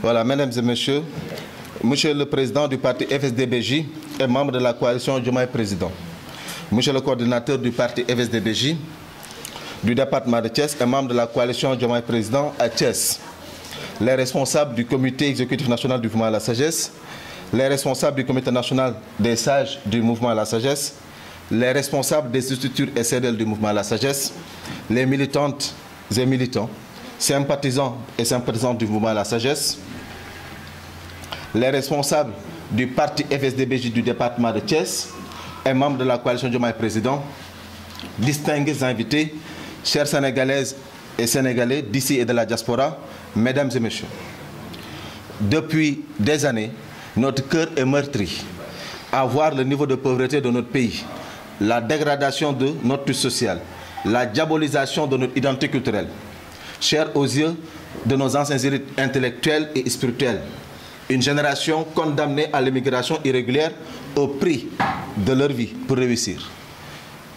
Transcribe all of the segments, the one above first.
Voilà, mesdames et messieurs, monsieur le président du parti FSD/BJ est membre de la coalition Diomaye Président. Monsieur le coordinateur du parti FSD/BJ du département de Thiès est membre de la coalition Diomaye Président à Thiès. Les responsables du comité exécutif national du mouvement à la sagesse, les responsables du comité national des sages du mouvement à la sagesse, les responsables des structures SDL du mouvement à la sagesse, les militantes et militants, sympathisants et sympathisantes du mouvement à la sagesse, les responsables du parti FSD/BJ du département de Thiès et membres de la coalition Diomaye Président, distingués invités, chers Sénégalaises et Sénégalais d'ici et de la diaspora, mesdames et messieurs. Depuis des années, notre cœur est meurtri à voir le niveau de pauvreté de notre pays, la dégradation de notre tissu social, la diabolisation de notre identité culturelle, chère aux yeux de nos anciens élites intellectuelles et spirituelles. Une génération condamnée à l'immigration irrégulière au prix de leur vie pour réussir.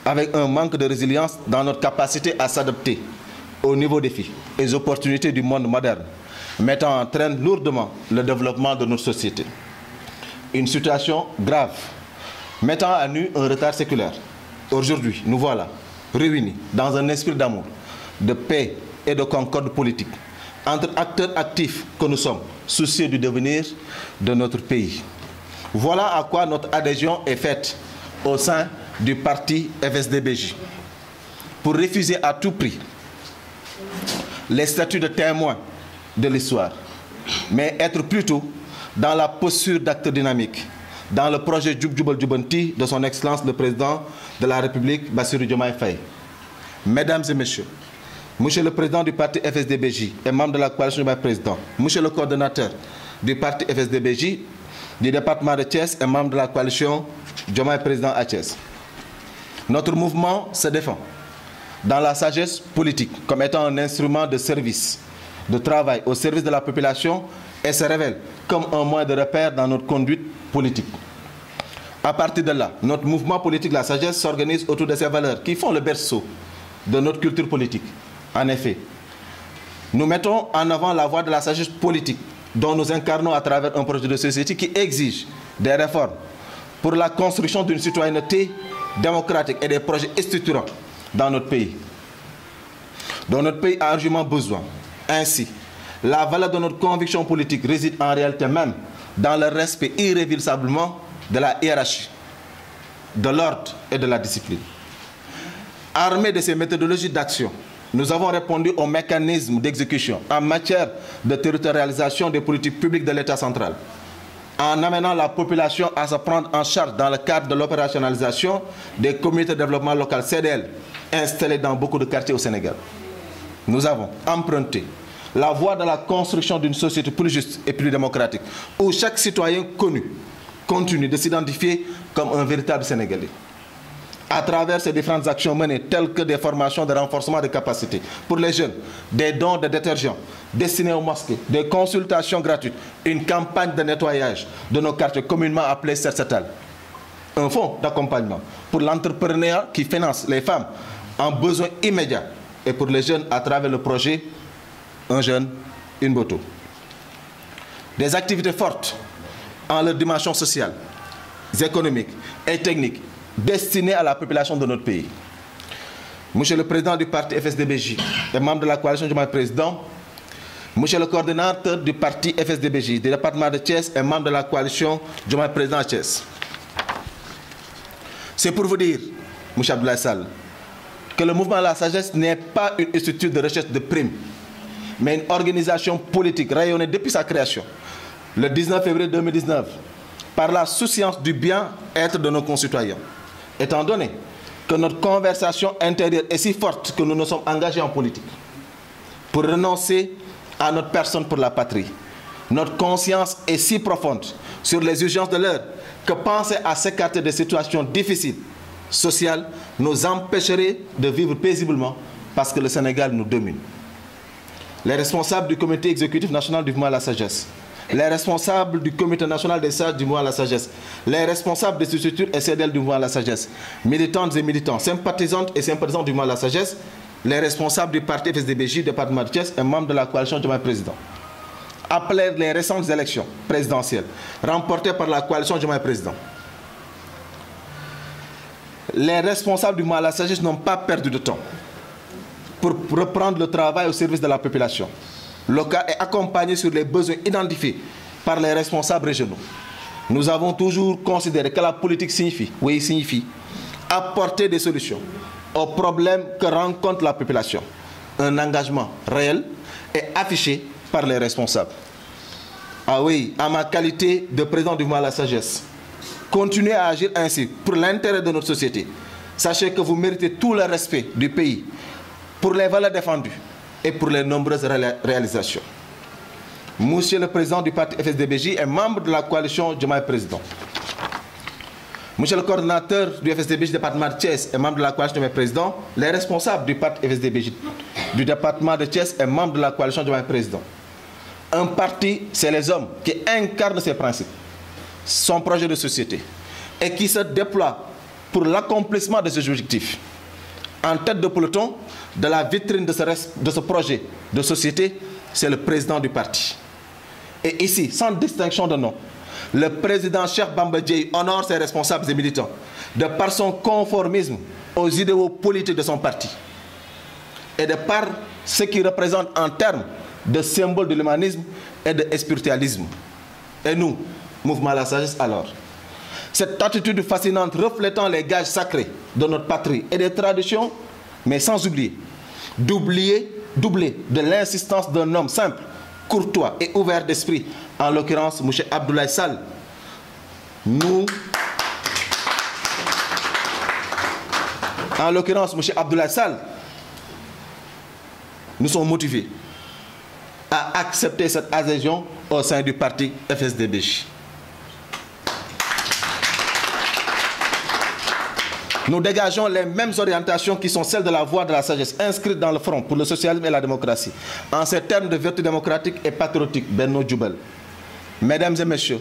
Avec un manque de résilience dans notre capacité à s'adapter aux nouveaux défis et opportunités du monde moderne, mettant en train lourdement le développement de notre société. Une situation grave, mettant à nu un retard séculaire. Aujourd'hui, nous voilà réunis dans un esprit d'amour, de paix et de concorde politique, entre acteurs actifs que nous sommes, soucieux du devenir de notre pays. Voilà à quoi notre adhésion est faite au sein du parti FSD/BJ. Pour refuser à tout prix les statuts de témoins de l'histoire, mais être plutôt dans la posture d'acteur dynamique, dans le projet Dioub Jubal Jubanti de son Excellence le Président de la République, Bassirou Diomaye Faye. Mesdames et messieurs, monsieur le président du parti FSD/BJ et membre de la coalition Diomaye Président, monsieur le coordonnateur du parti FSD/BJ du département de Thiès et membre de la coalition Diomaye Président à Thiès. Notre mouvement se défend dans la sagesse politique comme étant un instrument de service, de travail au service de la population et se révèle comme un moyen de repère dans notre conduite politique. À partir de là, notre mouvement politique La Sagesse s'organise autour de ces valeurs qui font le berceau de notre culture politique. En effet, nous mettons en avant la voie de la sagesse politique dont nous incarnons à travers un projet de société qui exige des réformes pour la construction d'une citoyenneté démocratique et des projets structurants dans notre pays, dont notre pays a argument besoin. Ainsi, la valeur de notre conviction politique réside en réalité même dans le respect irréversiblement de la hiérarchie, de l'ordre et de la discipline. Armés de ces méthodologies d'action, nous avons répondu aux mécanismes d'exécution en matière de territorialisation des politiques publiques de l'État central, en amenant la population à se prendre en charge dans le cadre de l'opérationnalisation des comités de développement local CDL installés dans beaucoup de quartiers au Sénégal. Nous avons emprunté la voie de la construction d'une société plus juste et plus démocratique, où chaque citoyen connu continue de s'identifier comme un véritable Sénégalais. À travers ces différentes actions menées, telles que des formations de renforcement des capacités pour les jeunes, des dons de détergents destinés aux mosquées, des consultations gratuites, une campagne de nettoyage de nos quartiers communément appelée Sersetal, un fonds d'accompagnement pour l'entrepreneuriat qui finance les femmes en besoin immédiat et pour les jeunes à travers le projet Un jeune, une moto. Des activités fortes en leur dimension sociale, économique et technique destinées à la population de notre pays. Monsieur le président du parti FSD/BJ et membre de la coalition Diomaye Président, monsieur le coordinateur du parti FSD/BJ du département de Thiès et membre de la coalition Diomaye Président à Thiès. C'est pour vous dire, monsieur Abdoulaye Sall, que le mouvement de la sagesse n'est pas une structure de recherche de primes, mais une organisation politique rayonnée depuis sa création, le 19 février 2019, par la souciance du bien-être de nos concitoyens. Étant donné que notre conversation intérieure est si forte que nous nous sommes engagés en politique pour renoncer à notre personne pour la patrie. Notre conscience est si profonde sur les urgences de l'heure que penser à s'écarter des situations difficiles, sociales, nous empêcherait de vivre paisiblement parce que le Sénégal nous domine. Les responsables du comité exécutif national du mouvement à la sagesse, les responsables du comité national des sages du mouvement à la sagesse, les responsables des structures SDL du mouvement à la sagesse, militantes et militants, sympathisantes et sympathisants du mouvement à la sagesse, les responsables du parti FSD/BJ, département de Thiès et membres de la coalition Diomaye Président. après les récentes élections présidentielles remportées par la coalition Diomaye Président, les responsables du mouvement à la sagesse n'ont pas perdu de temps pour reprendre le travail au service de la population locale et accompagner sur les besoins identifiés par les responsables régionaux. Nous avons toujours considéré que la politique signifie apporter des solutions aux problèmes que rencontre la population. Un engagement réel et affiché par les responsables. Ah oui, à ma qualité de président du mouvement à la sagesse, continuez à agir ainsi pour l'intérêt de notre société. Sachez que vous méritez tout le respect du pays pour les valeurs défendues et pour les nombreuses réalisations. Monsieur le Président du parti FSD/BJ est membre de la coalition Diomaye Président. Monsieur le coordinateur du FSD/BJ département de Thiès est membre de la coalition Diomaye Président. Les responsables du parti FSD/BJ du département de Thiès est membre de la coalition Diomaye Président. Un parti, c'est les hommes qui incarnent ses principes, son projet de société et qui se déploient pour l'accomplissement de ses objectifs. En tête de peloton de la vitrine de ce projet de société, c'est le président du parti. Et ici, sans distinction de nom, le président Cheikh Bamba Dièye honore ses responsables et militants de par son conformisme aux idéaux politiques de son parti et de par ce qu'il représente en termes de symbole de l'humanisme et de spiritualisme. Et nous, Mouvement à la sagesse alors, cette attitude fascinante reflétant les gages sacrés de notre patrie et des traditions, mais sans oublier, doublé de l'insistance d'un homme simple, courtois et ouvert d'esprit, en l'occurrence M. Abdoulaye Sall. Nous sommes motivés à accepter cette adhésion au sein du parti FSD/BJ. Nous dégageons les mêmes orientations qui sont celles de la voie de la sagesse inscrite dans le Front pour le socialisme et la démocratie, en ces termes de vertu démocratique et patriotique, Benno Djoubel. Mesdames et messieurs,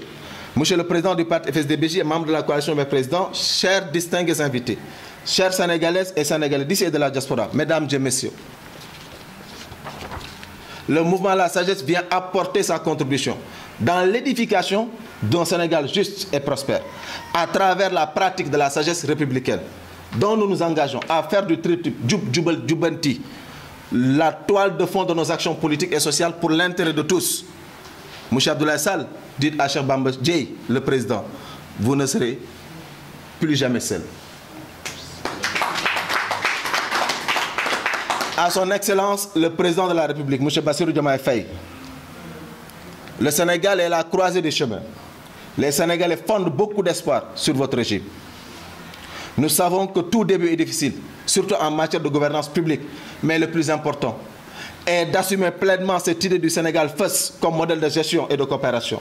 Monsieur le Président du parti FSD/BJ et membre de la coalition Diomaye Président, chers distingués invités, chers Sénégalaises et Sénégalais d'ici et de la diaspora, Mesdames et messieurs, le mouvement à la sagesse vient apporter sa contribution dans l'édification d'un Sénégal juste et prospère, à travers la pratique de la sagesse républicaine, dont nous nous engageons à faire du triptyque Djoub Djoubel Djoubanti la toile de fond de nos actions politiques et sociales pour l'intérêt de tous. M. Abdoulaye Sall, dit à Cheikh Bamba Dièye, le président, vous ne serez plus jamais seul. À son Excellence, le président de la République, M. Bassirou Diomaye Faye, le Sénégal est à la croisée des chemins. Les Sénégalais fondent beaucoup d'espoir sur votre régime. Nous savons que tout début est difficile, surtout en matière de gouvernance publique, mais le plus important est d'assumer pleinement cette idée du Sénégal first comme modèle de gestion et de coopération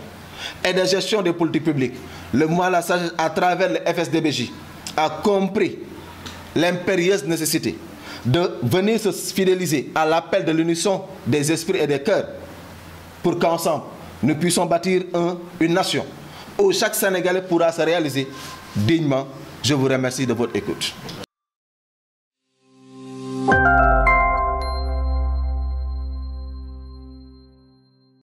et de gestion des politiques publiques. Le mouvement à la sagesse, à travers le FSD/BJ, a compris l'impérieuse nécessité de venir se fidéliser à l'appel de l'unisson des esprits et des cœurs pour qu'ensemble, nous puissions bâtir une nation où chaque Sénégalais pourra se réaliser dignement. Je vous remercie de votre écoute.